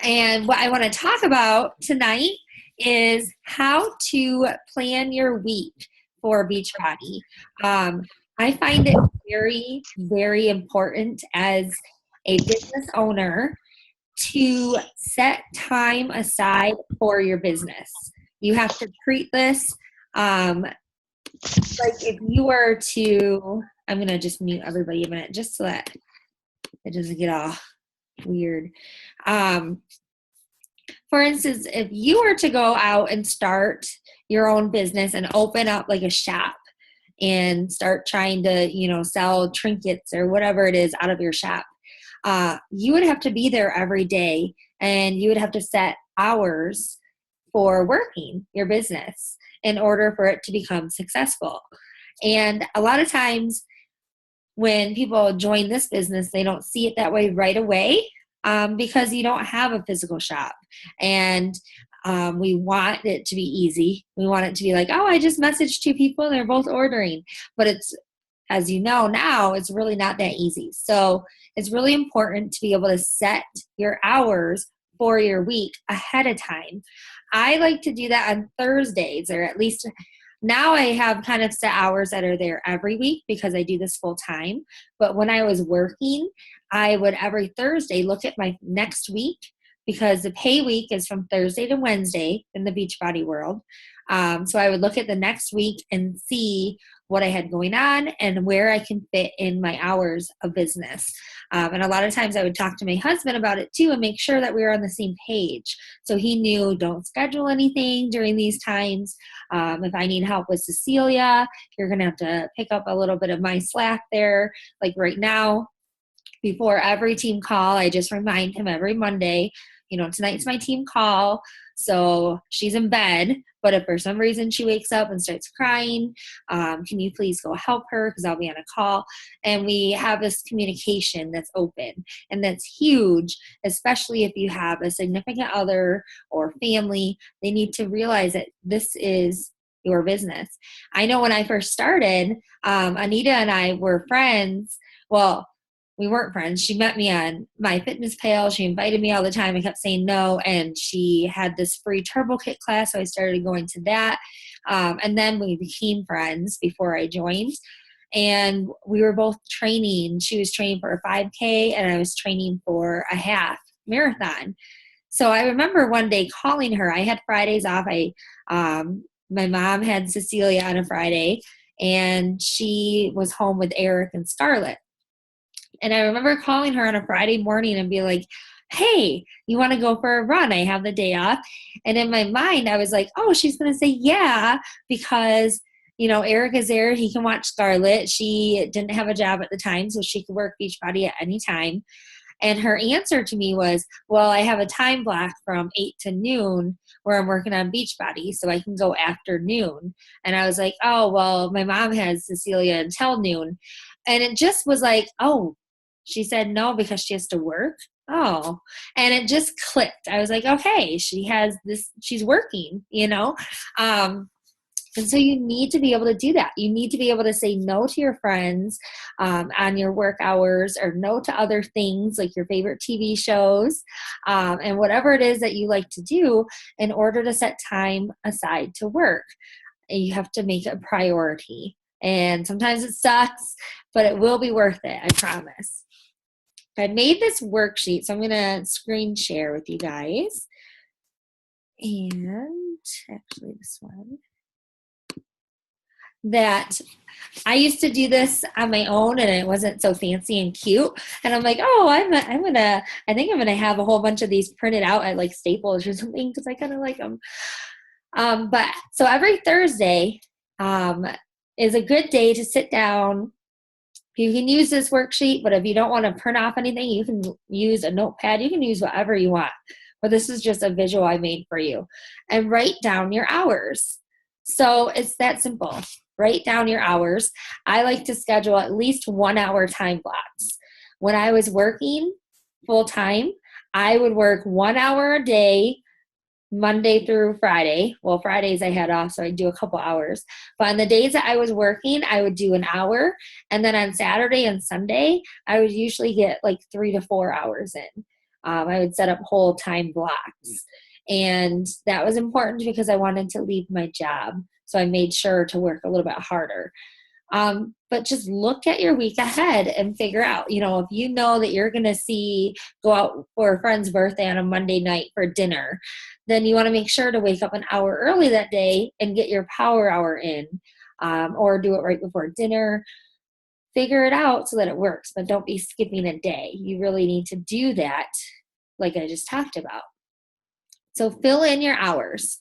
And what I want to talk about tonight is how to plan your week for Beachbody. Um, I find it very, very important as a business owner to set time aside for your business. You have to treat this like if you were to, I'm going to just mute everybody a minute just so that it doesn't get all weird. For instance, if you were to go out and start your own business and open up like a shop and start trying to, sell trinkets or whatever it is out of your shop, you would have to be there every day and you would have to set hours for working your business in order for it to become successful. And a lot of times when people join this business, they don't see it that way right away. Because you don't have a physical shop. And we want it to be easy. We want it to be like, oh, I just messaged two people and they're both ordering. But it's, as you know now, it's really not that easy. So it's really important to be able to set your hours for your week ahead of time. I like to do that on Thursdays, or at least now I have kind of set hours that are there every week because I do this full time. But when I was working, I would every Thursday look at my next week because the pay week is from Thursday to Wednesday in the Beachbody world. So I would look at the next week and see what I had going on and where I can fit in my hours of business. And a lot of times I would talk to my husband about it too and make sure that we were on the same page. So he knew, don't schedule anything during these times. If I need help with Cecilia, you're going to have to pick up a little bit of my slack there. Like right now, before every team call, I just remind him every Monday, tonight's my team call. So she's in bed, but if for some reason she wakes up and starts crying, can you please go help her because I'll be on a call. And we have this communication that's open, and that's huge, especially if you have a significant other or family. They need to realize that this is your business. I know when I first started, Anita and I were friends. Well, we weren't friends. She met me on MyFitnessPal. She invited me all the time. I kept saying no. And she had this free Turbo Kit class. So I started going to that. And then we became friends before I joined. And we were both training. She was training for a 5K and I was training for a half marathon. So I remember one day calling her. I had Fridays off. My mom had Cecilia on a Friday and she was home with Eric and Scarlett. And I remember calling her on a Friday morning and be like, hey, you want to go for a run? I have the day off. And in my mind, I was like, oh, she's going to say yeah, because, Eric is there. He can watch Scarlett. She didn't have a job at the time, so she could work Beachbody at any time. And her answer to me was, well, I have a time block from 8 to noon where I'm working on Beachbody, so I can go after noon. And I was like, oh, well, my mom has Cecilia until noon. And it just was like, oh, she said no because she has to work. Oh, and it just clicked. I was like, okay, she has this, she's working, and so you need to be able to do that. You need to be able to say no to your friends on your work hours, or no to other things like your favorite TV shows, and whatever it is that you like to do in order to set time aside to work. And you have to make it a priority. And sometimes it sucks, but it will be worth it, I promise. I made this worksheet, so I'm going to screen share with you guys. And actually this one. That I used to do this on my own and it wasn't so fancy and cute. And I'm like, oh, I think I'm gonna have a whole bunch of these printed out at like Staples or something because I kind of like them. But so every Thursday is a good day to sit down. You can use this worksheet, but if you don't want to print off anything, you can use a notepad. You can use whatever you want. But this is just a visual I made for you. And write down your hours. So it's that simple. Write down your hours. I like to schedule at least 1 hour time blocks. When I was working full time, I would work 1 hour a day, Monday through Friday. Well, Fridays I had off, so I'd do a couple hours. But on the days that I was working, I would do an hour. And then on Saturday and Sunday, I would usually get like 3 to 4 hours in. I would set up whole time blocks. And that was important because I wanted to leave my job. So I made sure to work a little bit harder. But just look at your week ahead and figure out, if you know that you're going to go out for a friend's birthday on a Monday night for dinner, then you want to make sure to wake up an hour early that day and get your power hour in, or do it right before dinner. Figure it out so that it works, but don't be skipping a day. You really need to do that, like I just talked about. So fill in your hours.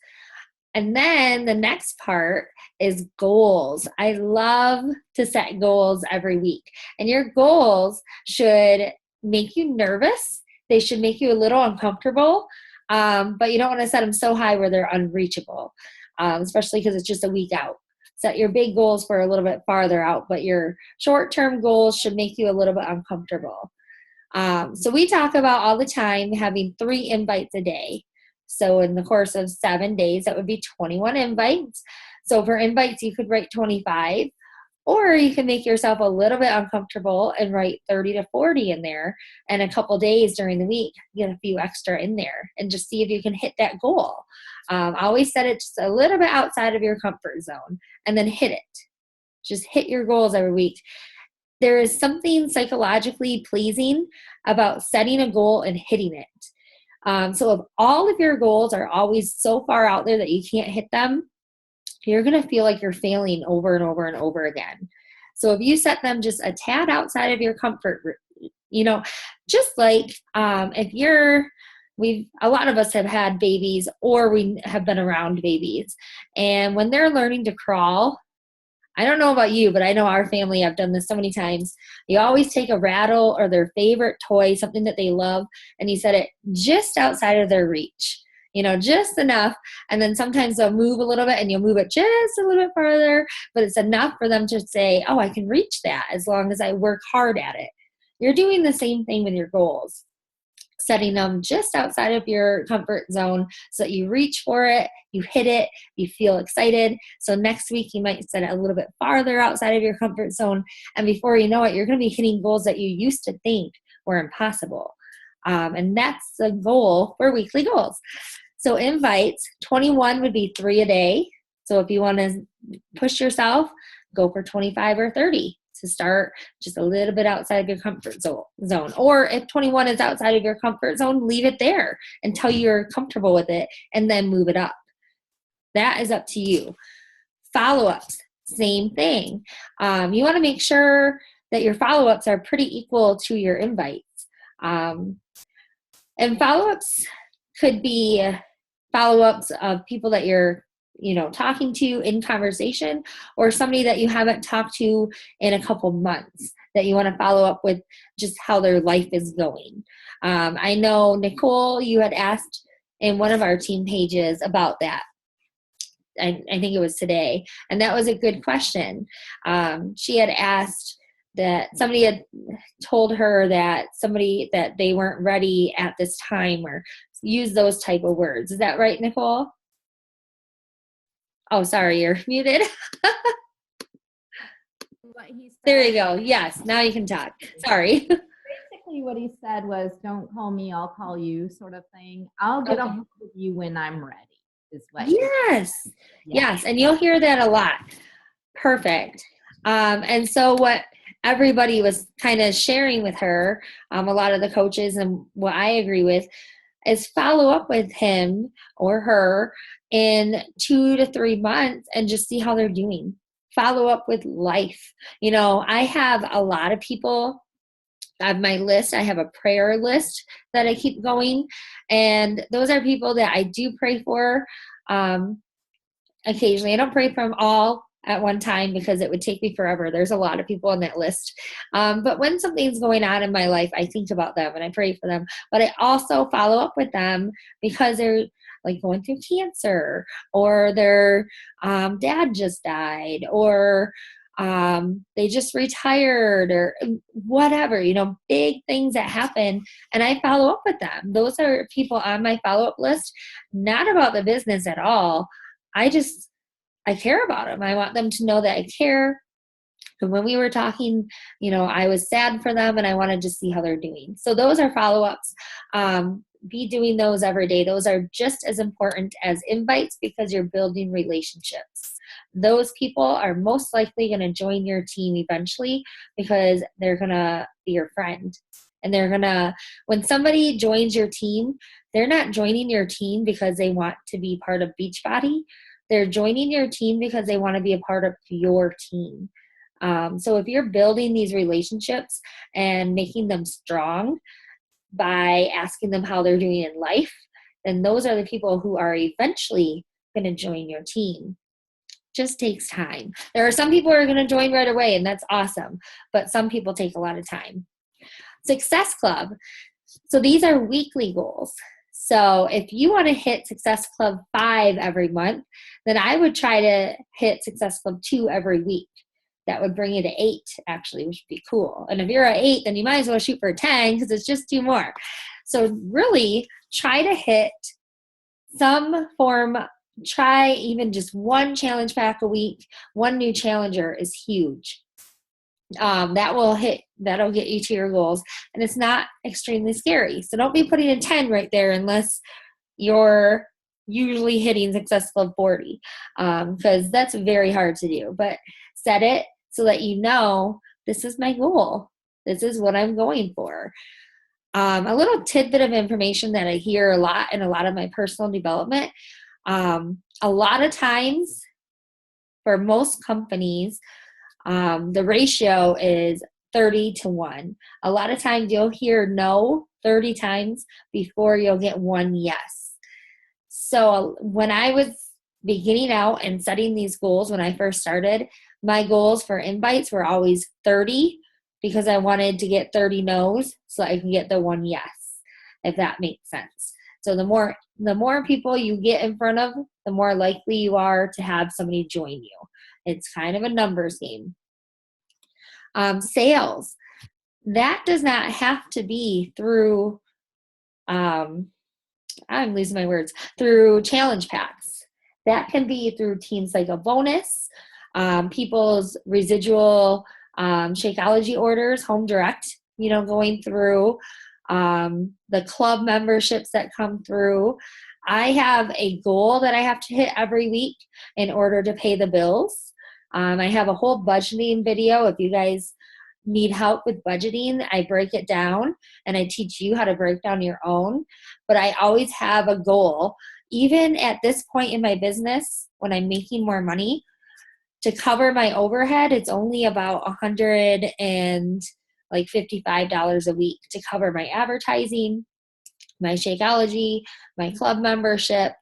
And then the next part is goals. I love to set goals every week. And your goals should make you nervous. They should make you a little uncomfortable, but you don't want to set them so high where they're unreachable, especially because it's just a week out. Set your big goals for a little bit farther out, but your short-term goals should make you a little bit uncomfortable. So we talk about all the time having 3 invites a day. So in the course of 7 days, that would be 21 invites. So for invites, you could write 25, or you can make yourself a little bit uncomfortable and write 30 to 40 in there. And a couple days during the week, get a few extra in there and just see if you can hit that goal. I always set it just a little bit outside of your comfort zone and then hit it. Just hit your goals every week. There is something psychologically pleasing about setting a goal and hitting it. So if all of your goals are always so far out there that you can't hit them, you're going to feel like you're failing over and over and over again. So if you set them just a tad outside of your comfort, just like if a lot of us have had babies or we have been around babies. And when they're learning to crawl, I don't know about you, but I know our family, I've done this so many times. You always take a rattle or their favorite toy, something that they love, and you set it just outside of their reach, just enough. And then sometimes they'll move a little bit and you'll move it just a little bit farther, but it's enough for them to say, oh, I can reach that as long as I work hard at it. You're doing the same thing with your goals. Setting them just outside of your comfort zone so that you reach for it, you hit it, you feel excited. So next week you might set it a little bit farther outside of your comfort zone. And before you know it, you're going to be hitting goals that you used to think were impossible. And that's the goal for weekly goals. So invites, 21 would be 3 a day. So if you want to push yourself, go for 25 or 30. To start just a little bit outside of your comfort zone. Or if 21 is outside of your comfort zone, leave it there until you're comfortable with it and then move it up. That is up to you. Follow-ups, same thing. You want to make sure that your follow-ups are pretty equal to your invites. And follow-ups could be follow-ups of people that you're talking to in conversation, or somebody that you haven't talked to in a couple months that you want to follow up with just how their life is going. I know, Nicole, you had asked in one of our team pages about that. I think it was today. And that was a good question. She had asked that somebody had told her that they weren't ready at this time, or use those type of words. Is that right, Nicole? Oh, sorry, you're muted. What he said, there you go. Yes, now you can talk. Sorry. Basically, what he said was, "Don't call me, I'll call you," sort of thing. I'll get a hold of you when I'm ready. Is what? Yes, and you'll hear that a lot. Perfect. And so what everybody was kind of sharing with her, a lot of the coaches, and what I agree with, is follow up with him or her in 2 to 3 months and just see how they're doing. Follow up with life. I have a lot of people on my list. I have a prayer list that I keep going. And those are people that I do pray for occasionally. I don't pray for them all at one time because it would take me forever. There's a lot of people on that list. But when something's going on in my life, I think about them and I pray for them. But I also follow up with them because they're like going through cancer, or their dad just died, or they just retired, or whatever, big things that happen. And I follow up with them. Those are people on my follow-up list, not about the business at all. I care about them. I want them to know that I care. And when we were talking, I was sad for them and I wanted to see how they're doing. So those are follow-ups. Be doing those every day. Those are just as important as invites because you're building relationships. Those people are most likely going to join your team eventually because they're going to be your friend. And when somebody joins your team, they're not joining your team because they want to be part of Beachbody. They're joining your team because they want to be a part of your team. So if you're building these relationships and making them strong by asking them how they're doing in life, then those are the people who are eventually going to join your team. Just takes time. There are some people who are going to join right away, and that's awesome, but some people take a lot of time. Success Club. So these are weekly goals. So if you want to hit Success Club 5 every month, then I would try to hit Success Club 2 every week. That would bring you to 8, actually, which would be cool. And if you're at 8, then you might as well shoot for 10 because it's just 2 more. So really try to hit some form. Try even just one challenge pack a week. One new challenger is huge. That'll get you to your goals, and it's not extremely scary. So don't be putting a 10 right there unless you're usually hitting Success Club 40, because that's very hard to do. But set it so that this is my goal. This is what I'm going for. A little tidbit of information that I hear a lot in a lot of my personal development. A lot of times for most companies, the ratio is 30-1. A lot of times you'll hear no 30 times before you'll get one yes. So when I was beginning out and setting these goals when I first started, my goals for invites were always 30 because I wanted to get 30 no's so I can get the one yes, if that makes sense. So the more people you get in front of, the more likely you are to have somebody join you. It's kind of a numbers game. Sales. That does not have to be through, I'm losing my words, through challenge packs. That can be through Teen Cycle Bonus, people's residual Shakeology orders, home direct, going through the club memberships that come through. I have a goal that I have to hit every week in order to pay the bills. I have a whole budgeting video. If you guys need help with budgeting, I break it down and I teach you how to break down your own. But I always have a goal, even at this point in my business, when I'm making more money, to cover my overhead. It's only about $155 a week to cover my advertising, my Shakeology, my club membership,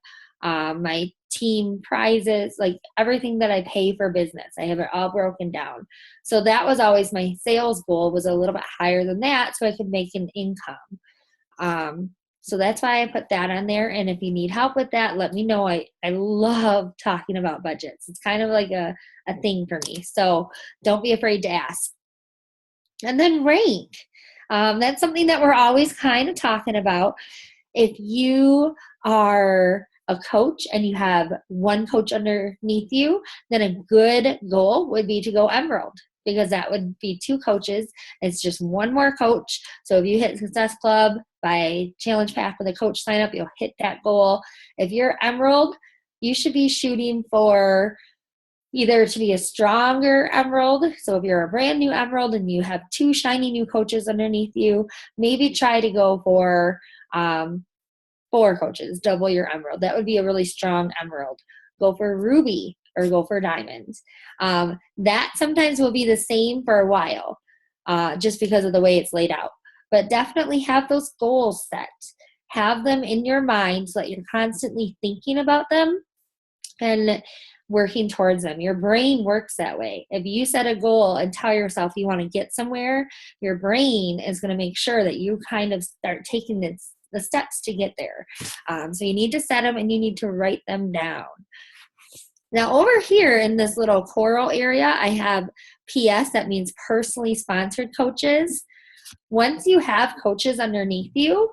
my team prizes, like everything that I pay for business. I have it all broken down. So that was always my sales goal, was a little bit higher than that so I could make an income. So that's why I put that on there. And if you need help with that, let me know. I love talking about budgets. It's kind of like a thing for me. So don't be afraid to ask. And then rank. That's something that we're always kind of talking about. If you are a coach and you have one coach underneath you, then a good goal would be to go Emerald, because that would be 2 coaches. It's just one more coach. So if you hit Success Club by challenge pack with a coach sign up, you'll hit that goal. If you're Emerald, you should be shooting for either to be a stronger Emerald. So if you're a brand new Emerald and you have 2 shiny new coaches underneath you, maybe try to go for 4 coaches, double your Emerald. That would be a really strong Emerald. Go for Ruby or go for Diamonds. That sometimes will be the same for a while, just because of the way it's laid out. But definitely have those goals set. Have them in your mind so that you're constantly thinking about them and working towards them. Your brain works that way. If you set a goal and tell yourself you want to get somewhere, your brain is going to make sure that you kind of start taking the steps to get there. So you need to set them and you need to write them down. Now over here in this little coral area, I have PS, that means personally sponsored coaches. Once you have coaches underneath you,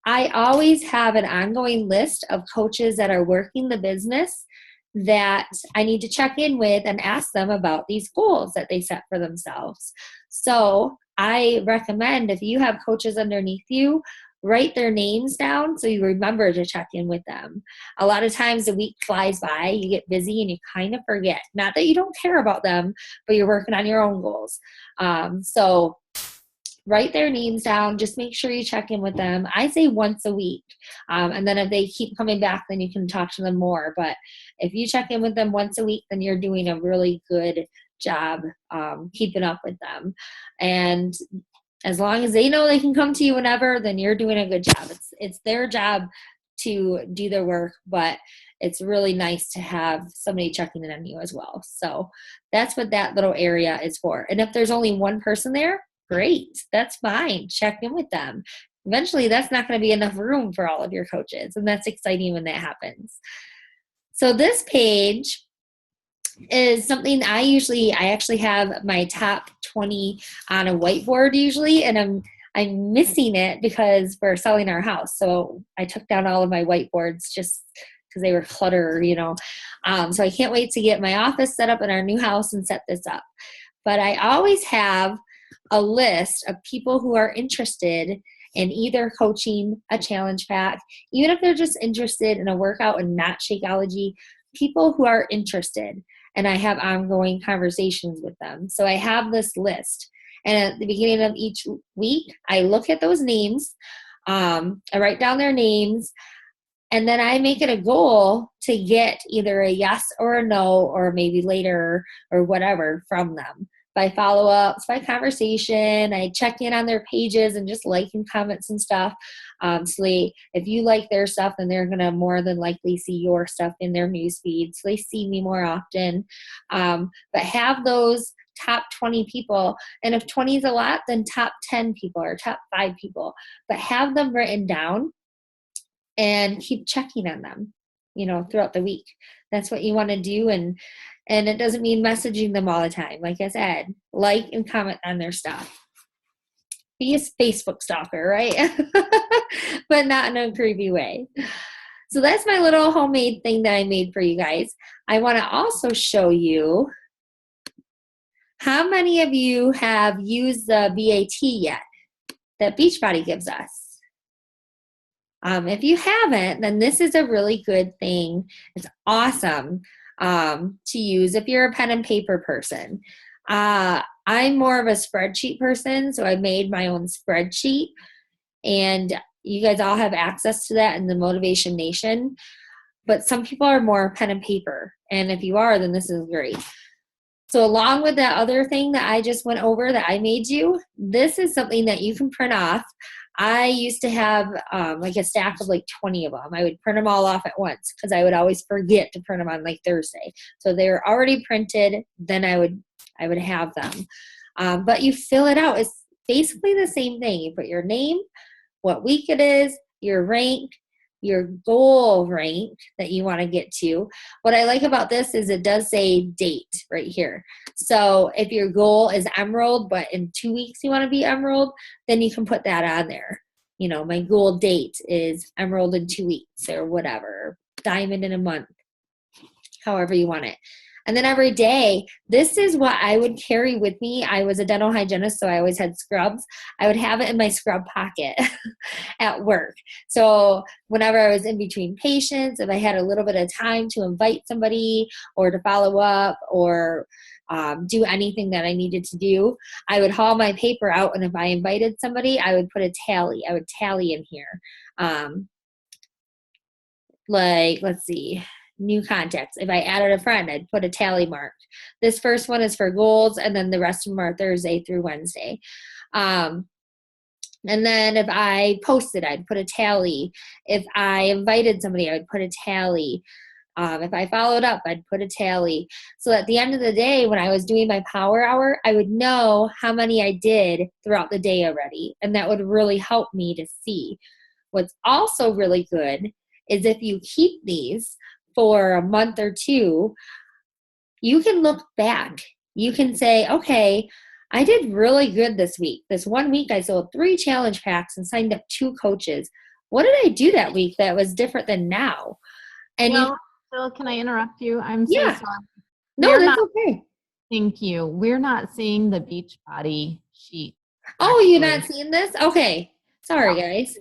I always have an ongoing list of coaches that are working the business that I need to check in with and ask them about these goals that they set for themselves. So I recommend, if you have coaches underneath you, write their names down so you remember to check in with them. A lot of times the week flies by, you get busy and you kind of forget. Not that you don't care about them, but you're working on your own goals. So write their names down. Just make sure you check in with them. I say once a week. And then if they keep coming back, then you can talk to them more. But if you check in with them once a week, then you're doing a really good job keeping up with them. And as long as they know they can come to you whenever, then you're doing a good job. It's their job to do their work, but it's really nice to have somebody checking in on you as well. So that's what that little area is for. And if there's only one person there, great. That's fine. Check in with them. Eventually, that's not going to be enough room for all of your coaches. And that's exciting when that happens. So this page is something I actually have my top 20 on a whiteboard usually, and I'm missing it because we're selling our house. So I took down all of my whiteboards just because they were clutter, So I can't wait to get my office set up in our new house and set this up. But I always have a list of people who are interested in either coaching, a challenge pack, even if they're just interested in a workout and not Shakeology, people who are interested. And I have ongoing conversations with them. So I have this list. And at the beginning of each week, I look at those names. I write down their names. And then I make it a goal to get either a yes or a no, or maybe later or whatever from them. By follow-ups, by conversation, I check in on their pages and just liking comments and stuff. So if you like their stuff, then they're going to more than likely see your stuff in their newsfeed. So they see me more often. But have those top 20 people. And if 20 is a lot, then top 10 people or top 5 people. But have them written down and keep checking on them, throughout the week. That's what you want to do. And it doesn't mean messaging them all the time. Like I said, like and comment on their stuff. Be a Facebook stalker, right? But not in a creepy way. So that's my little homemade thing that I made for you guys. I want to also show you how many of you have used the BAT yet that Beachbody gives us. If you haven't, then this is a really good thing. It's awesome to use if you're a pen and paper person. I'm more of a spreadsheet person, so I made my own spreadsheet, and you guys all have access to that in the Motivation Nation. But some people are more pen and paper, and if you are, then this is great. So along with that other thing that I just went over that I made you, this is something that you can print off. I used to have like a stack of like 20 of them. I would print them all off at once because I would always forget to print them on like Thursday. So they were already printed. Then I would have them. But you fill it out. It's basically the same thing. You put your name, what week it is, your rank, your goal rank that you want to get to. What I like about this is it does say date right here. So if your goal is emerald, but in 2 weeks you want to be emerald, then you can put that on there. My goal date is emerald in 2 weeks or whatever, diamond in a month, however you want it. And then every day, this is what I would carry with me. I was a dental hygienist, so I always had scrubs. I would have it in my scrub pocket at work. So whenever I was in between patients, if I had a little bit of time to invite somebody or to follow up or do anything that I needed to do, I would haul my paper out. And if I invited somebody, I would put a tally. I would tally in here. Let's see. New contacts. If I added a friend, I'd put a tally mark. This first one is for goals, and then the rest of them are Thursday through Wednesday. And then if I posted, I'd put a tally. If I invited somebody, I would put a tally. If I followed up, I'd put a tally. So at the end of the day, when I was doing my power hour, I would know how many I did throughout the day already. And that would really help me to see. What's also really good is if you keep these for a month or two, you can look back. You can say, okay, I did really good this week. This 1 week I sold 3 challenge packs and signed up 2 coaches. What did I do that week that was different than now? And Jill, can I interrupt you? I'm so Yeah. sorry. No, We're that's not, okay. thank you. We're not seeing the Beachbody sheet, Oh, you're actually. not seeing this? Okay. Sorry, guys.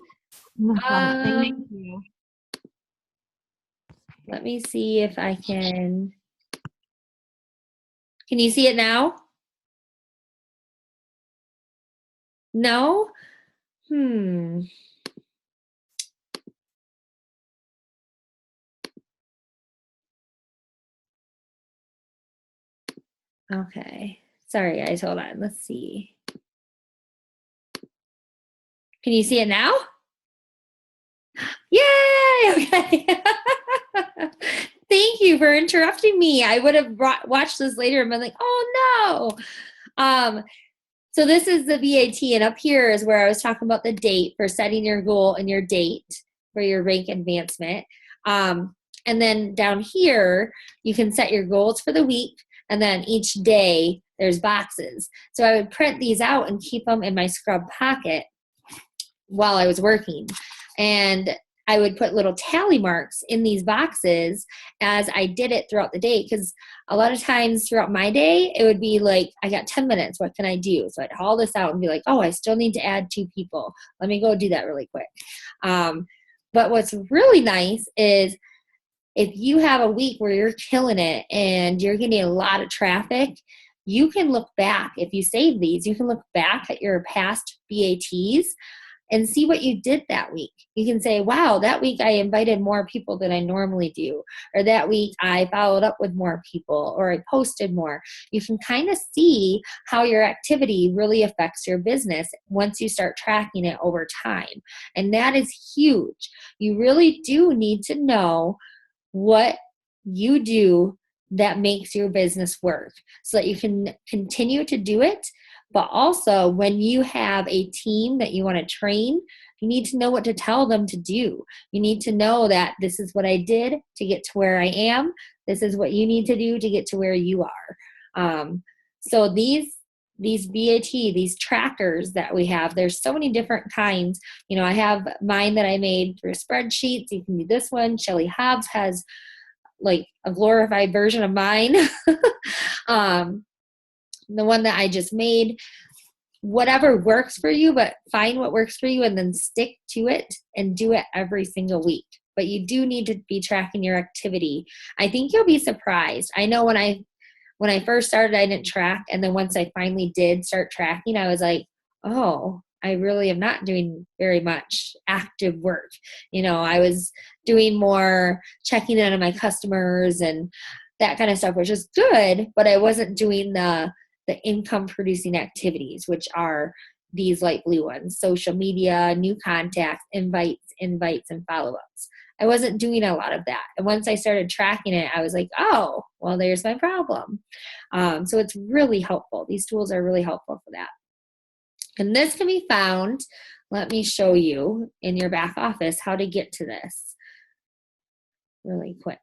No problem. Thank Um, you. let me see if I can. Can you see it now? No? Hmm. Okay. Sorry, guys. Hold on. Let's see. Can you see it now? Yay! Okay. Thank you for interrupting me. I would have watched this later and been like, oh no. So this is the BAT, and up here is where I was talking about the date for setting your goal and your date for your rank advancement. And then down here, you can set your goals for the week, and then each day there's boxes. So I would print these out and keep them in my scrub pocket while I was working. And I would put little tally marks in these boxes as I did it throughout the day, because a lot of times throughout my day, it would be like, I got 10 minutes. What can I do? So I'd haul this out and be like, oh, I still need to add 2 people. Let me go do that really quick. But what's really nice is if you have a week where you're killing it and you're getting a lot of traffic, you can look back. If you save these, you can look back at your past BATs and see what you did that week. You can say, wow, that week I invited more people than I normally do. Or that week I followed up with more people, or I posted more. You can kind of see how your activity really affects your business once you start tracking it over time. And that is huge. You really do need to know what you do that makes your business work so that you can continue to do it. But also, when you have a team that you want to train, you need to know what to tell them to do. You need to know that this is what I did to get to where I am. This is what you need to do to get to where you are. So these BAT, these trackers that we have, there's so many different kinds. You know, I have mine that I made through spreadsheets. You can do this one. Shelly Hobbs has like a glorified version of mine. The one that I just made, whatever works for you, but find what works for you and then stick to it and do it every single week. But you do need to be tracking your activity. I think you'll be surprised. I know when I first started, I didn't track. And then once I finally did start tracking, I was like, oh, I really am not doing very much active work. You know, I was doing more checking in on my customers and that kind of stuff, which is good, but I wasn't doing the income producing activities, which are these light blue ones: social media, new contacts, invites, and follow-ups. I wasn't doing a lot of that. And once I started tracking it, I was like, oh, well, there's my problem. So it's really helpful. These tools are really helpful for that. And this can be found, let me show you in your back office how to get to this really quick.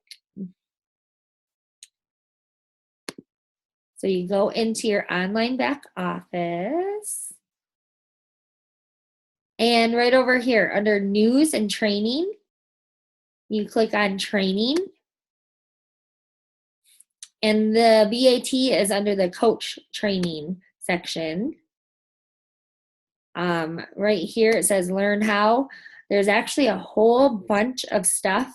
So you go into your online back office, and right over here under news and training, you click on training, and the BAT is under the coach training section. Right here it says learn how. There's actually a whole bunch of stuff.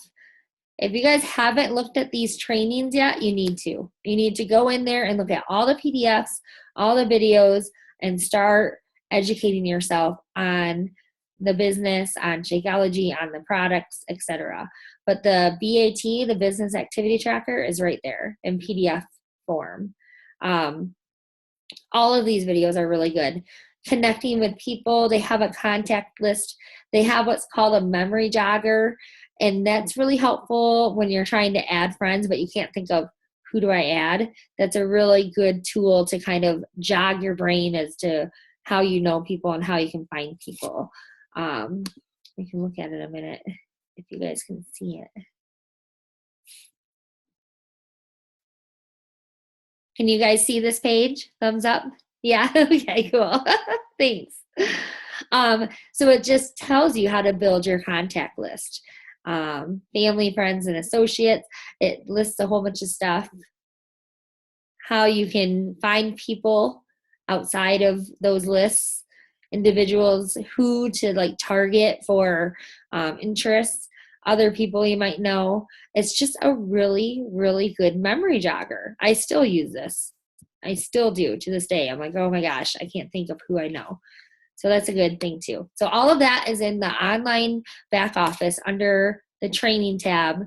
If you guys haven't looked at these trainings yet, you need to. You need to go in there and look at all the PDFs, all the videos, and start educating yourself on the business, on Shakeology, on the products, etc. But the BAT, the business activity tracker, is right there in PDF form. All of these videos are really good. Connecting with people, they have a contact list. They have what's called a memory jogger, and that's really helpful when you're trying to add friends, but you can't think of who do I add. That's a really good tool to kind of jog your brain as to how you know people and how you can find people. We can look at it in a minute if you guys can see it. Can you guys see this page? Thumbs up? Yeah, okay, cool. Thanks. So it just tells you how to build your contact list. family, friends, and associates. It lists a whole bunch of stuff. How you can find people outside of those lists, individuals who to like target for interests, other people you might know. It's just a really, really good memory jogger. I still use this. I still do to this day. I'm like, oh my gosh, I can't think of who I know. So that's a good thing too. So all of that is in the online back office under the training tab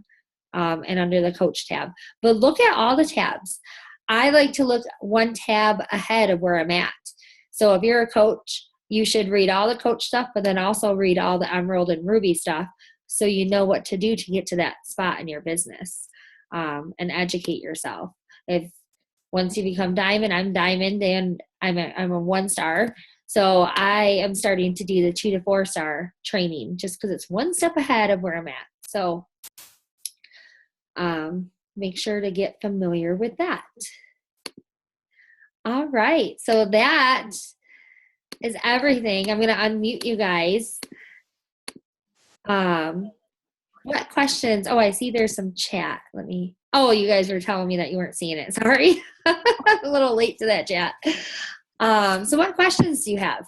and under the coach tab. But look at all the tabs. I like to look one tab ahead of where I'm at. So if you're a coach, you should read all the coach stuff, but then also read all the Emerald and Ruby stuff so you know what to do to get to that spot in your business and educate yourself. If once you become diamond, I'm diamond and I'm a 1-star. So I am starting to do the 2 to 4-star training just because it's one step ahead of where I'm at. So make sure to get familiar with that. All right. So that is everything. I'm going to unmute you guys. What questions? Oh, I see there's some chat. Oh, you guys were telling me that you weren't seeing it. Sorry. A little late to that chat. So what questions do you have?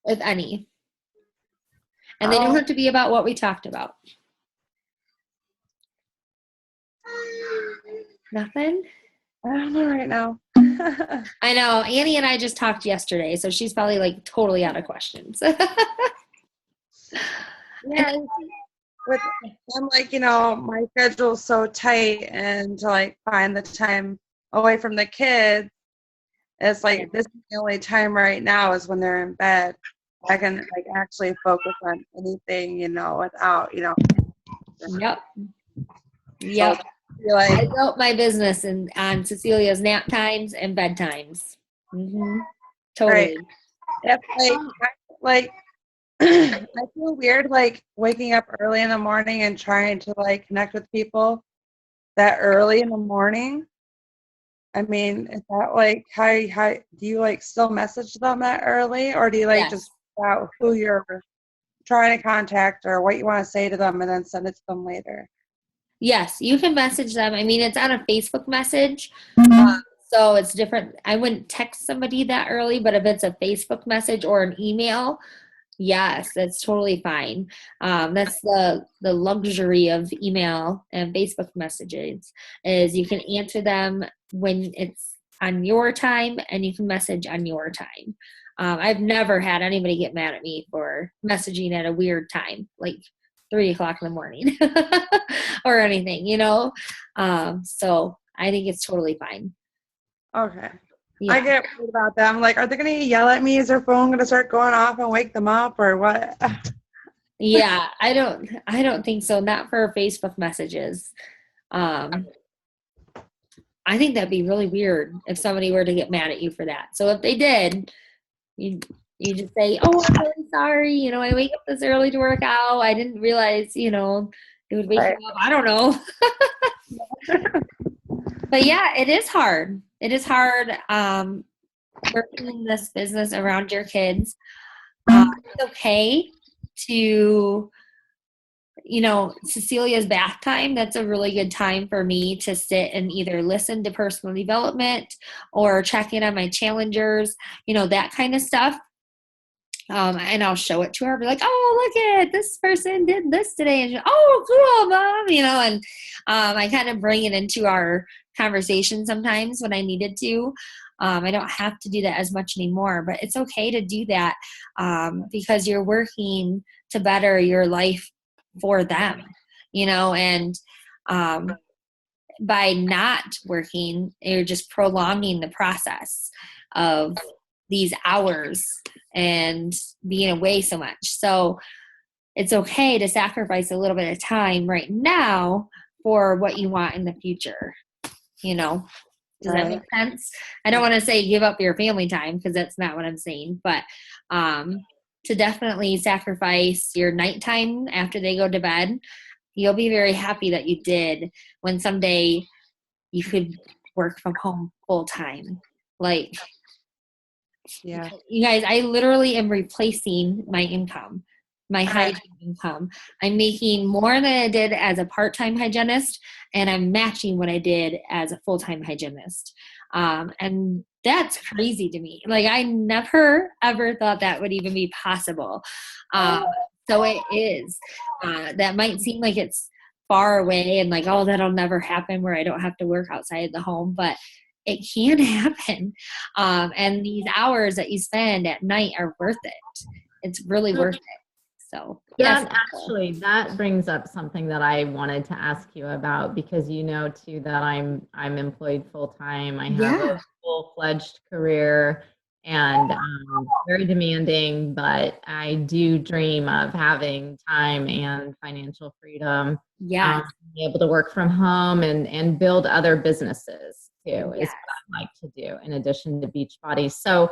If any. And they don't have to be about what we talked about. Nothing? I don't know right now. I know. Annie and I just talked yesterday, so she's probably like totally out of questions. Yeah, with I'm like, my schedule's so tight, and to like find the time away from the kids, it's like this is the only time right now is when they're in bed. I can like actually focus on anything, without, Yep. So, I built my business on Cecilia's nap times and bedtimes. Mm-hmm. Totally. Right. It's like I feel weird like waking up early in the morning and trying to like connect with people that early in the morning. I mean, is that like how do you like still message them that early, or do you like just figure out who you're trying to contact or what you want to say to them and then send it to them later? Yes, you can message them. I mean, it's on a Facebook message, so it's different. I wouldn't text somebody that early, but if it's a Facebook message or an email, yes, that's totally fine. That's the luxury of email and Facebook messages is you can answer them when it's on your time and you can message on your time. I've never had anybody get mad at me for messaging at a weird time, like 3 o'clock in the morning or anything, so I think it's totally fine. Okay. Yeah. I get worried about that. I'm like, are they going to yell at me? Is their phone going to start going off and wake them up or what? Yeah, I don't think so. Not for Facebook messages. I think that'd be really weird if somebody were to get mad at you for that. So if they did, you just say, "Oh, I'm really sorry. I wake up this early to work out. I didn't realize, it would wake you up. I don't know." But yeah, it is hard. It is hard working in this business around your kids. It's okay to, Cecilia's bath time, that's a really good time for me to sit and either listen to personal development or check in on my challengers, that kind of stuff. And I'll show it to her, be like, "Oh, look at this person did this today." And she's, "Oh, cool, Mom," and I kind of bring it into our conversation sometimes when I needed to. I don't have to do that as much anymore, but it's okay to do that because you're working to better your life for them, and by not working, you're just prolonging the process of these hours and being away so much. So it's okay to sacrifice a little bit of time right now for what you want in the future. Does that make sense? I don't want to say give up your family time because that's not what I'm saying, but to definitely sacrifice your nighttime after they go to bed. You'll be very happy that you did when someday you could work from home full time. Yeah. You guys, I literally am replacing my income. my hygiene income. I'm making more than I did as a part-time hygienist, and I'm matching what I did as a full-time hygienist. And that's crazy to me. Like, I never, ever thought that would even be possible. So it is. That might seem like it's far away and like, oh, that'll never happen where I don't have to work outside the home, but it can happen. And these hours that you spend at night are worth it. It's really worth it. So yes. That brings up something that I wanted to ask you about, because you know too that I'm employed full time. I have a full-fledged career and very demanding, but I do dream of having time and financial freedom. Yeah. Be able to work from home and build other businesses too is what I like to do in addition to Beachbody. So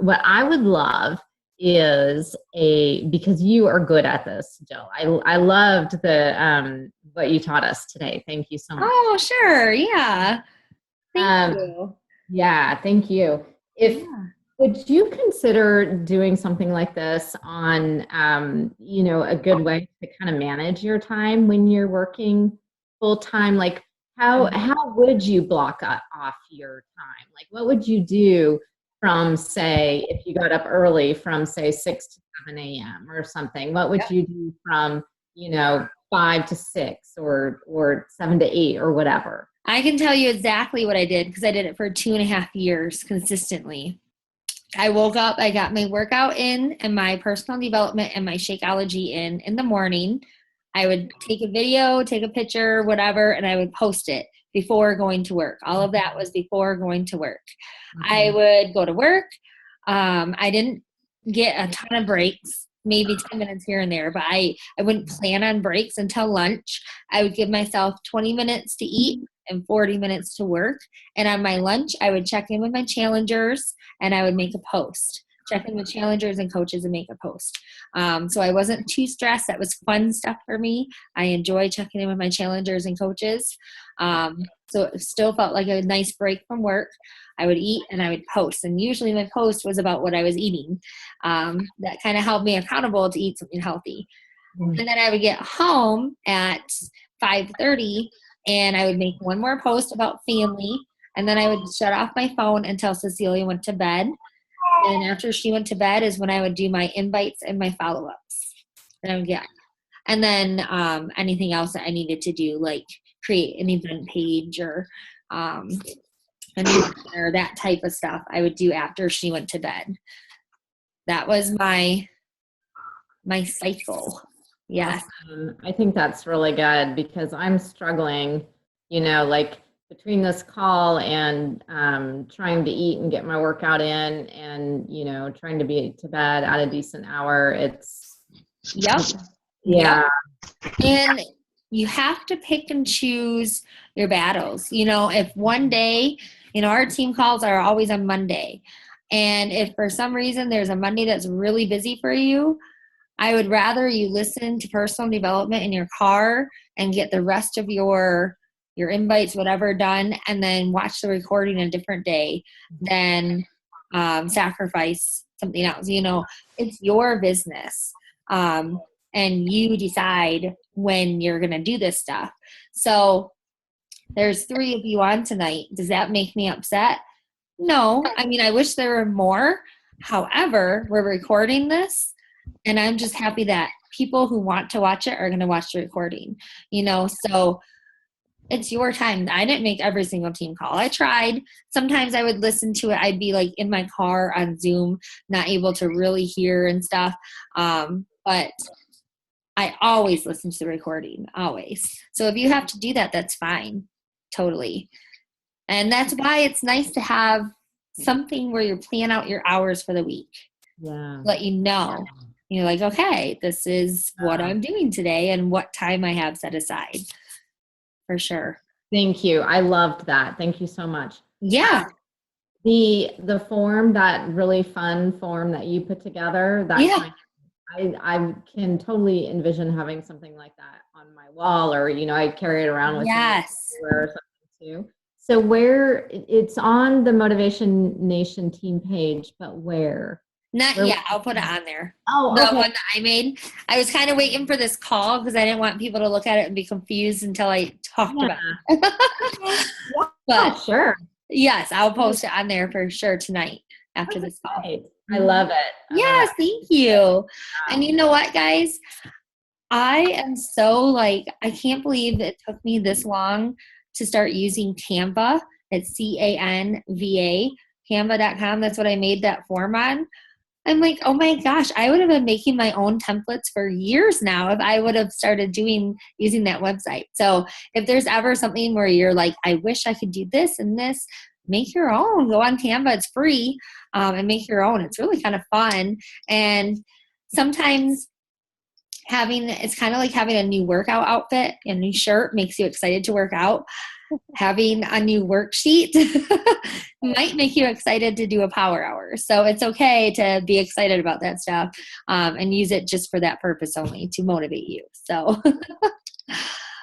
what I would love is because you are good at this, Jill. I loved the what you taught us today. Thank you so much. Oh, sure. Yeah. Thank you. Yeah, thank you. Would you consider doing something like this on a good way to kind of manage your time when you're working full time? Like how would you block off your time? Like what would you do from, say, if you got up early from, say, 6 to 7 a.m. or something? What would you do from, 5 to 6 or 7 to 8 or whatever? I can tell you exactly what I did because I did it for 2.5 years consistently. I woke up, I got my workout in and my personal development and my Shakeology in the morning. I would take a video, take a picture, whatever, and I would post it before going to work. All of that was before going to work. I would go to work. I didn't get a ton of breaks, maybe 10 minutes here and there, but I wouldn't plan on breaks until lunch. I would give myself 20 minutes to eat and 40 minutes to work. And on my lunch, I would check in with my challengers and I would make a post. Check in with challengers and coaches and make a post. So I wasn't too stressed. That was fun stuff for me. I enjoy checking in with my challengers and coaches. So it still felt like a nice break from work. I would eat and I would post. And usually my post was about what I was eating. That kind of held me accountable to eat something healthy. And then I would get home at 5:30 and I would make one more post about family. And then I would shut off my phone until Cecilia went to bed. And after she went to bed is when I would do my invites and my follow-ups. And then anything else that I needed to do, like create an event page or or that type of stuff, I would do after she went to bed. That was my cycle. Yes. I think that's really good because I'm struggling, like between this call and trying to eat and get my workout in and, trying to be to bed at a decent hour. It's. Yep. Yeah. And you have to pick and choose your battles. If one day, our team calls are always on Monday. And if for some reason there's a Monday that's really busy for you, I would rather you listen to personal development in your car and get the rest of your invites, whatever, done, and then watch the recording a different day than sacrifice something else. It's your business. And you decide when you're going to do this stuff. So there's 3 of you on tonight. Does that make me upset? No. I mean, I wish there were more. However, we're recording this. And I'm just happy that people who want to watch it are going to watch the recording, so it's your time. I didn't make every single team call. I tried. Sometimes I would listen to it. I'd be like in my car on Zoom, not able to really hear and stuff. But I always listen to the recording, always. So if you have to do that, that's fine. Totally. And that's why it's nice to have something where you plan out your hours for the week. Yeah. Let you know. You're like, okay, this is what I'm doing today and what time I have set aside. For sure. Thank you. I loved that. Thank you so much. Yeah. The form, that really fun form that you put together, I can totally envision having something like that on my wall, or I carry it around with me or something too. So it's on the Motivation Nation team page, but where? Not Or- yet. I'll put it on there. Oh, The okay. one that I made. I was kind of waiting for this call because I didn't want people to look at it and be confused until I talked Yeah. about it. But Sure. yes, I'll post it on there for sure tonight after this call. Great. I love it. Yes, thank you. And you know what, guys? I am so like, I can't believe it took me this long to start using Canva. It's Canva, canva.com. That's what I made that form on. I'm like, oh my gosh, I would have been making my own templates for years now if I would have started using that website. So if there's ever something where you're like, I wish I could do this and this, make your own. Go on Canva, it's free, and make your own. It's really kind of fun. And sometimes it's kind of like having a new workout outfit, a new shirt makes you excited to work out. Having a new worksheet might make you excited to do a power hour. So it's okay to be excited about that stuff, and use it just for that purpose only, to motivate you. So,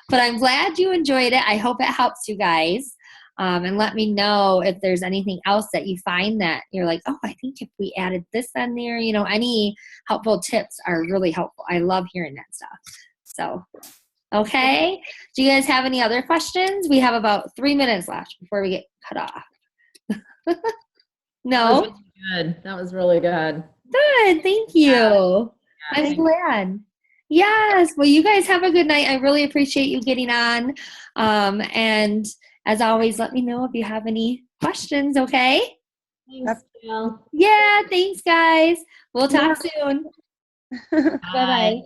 but I'm glad you enjoyed it. I hope it helps you guys. And let me know if there's anything else that you find that you're like, oh, I think if we added this on there, any helpful tips are really helpful. I love hearing that stuff. So, okay. Do you guys have any other questions? We have about 3 minutes left before we get cut off. No? That was really good. Good. Thank you. I'm glad. Yes. Well, you guys have a good night. I really appreciate you getting on. And as always, let me know if you have any questions, okay? Thanks, Jill. Yeah, thanks, guys. We'll talk soon. Bye. Bye-bye.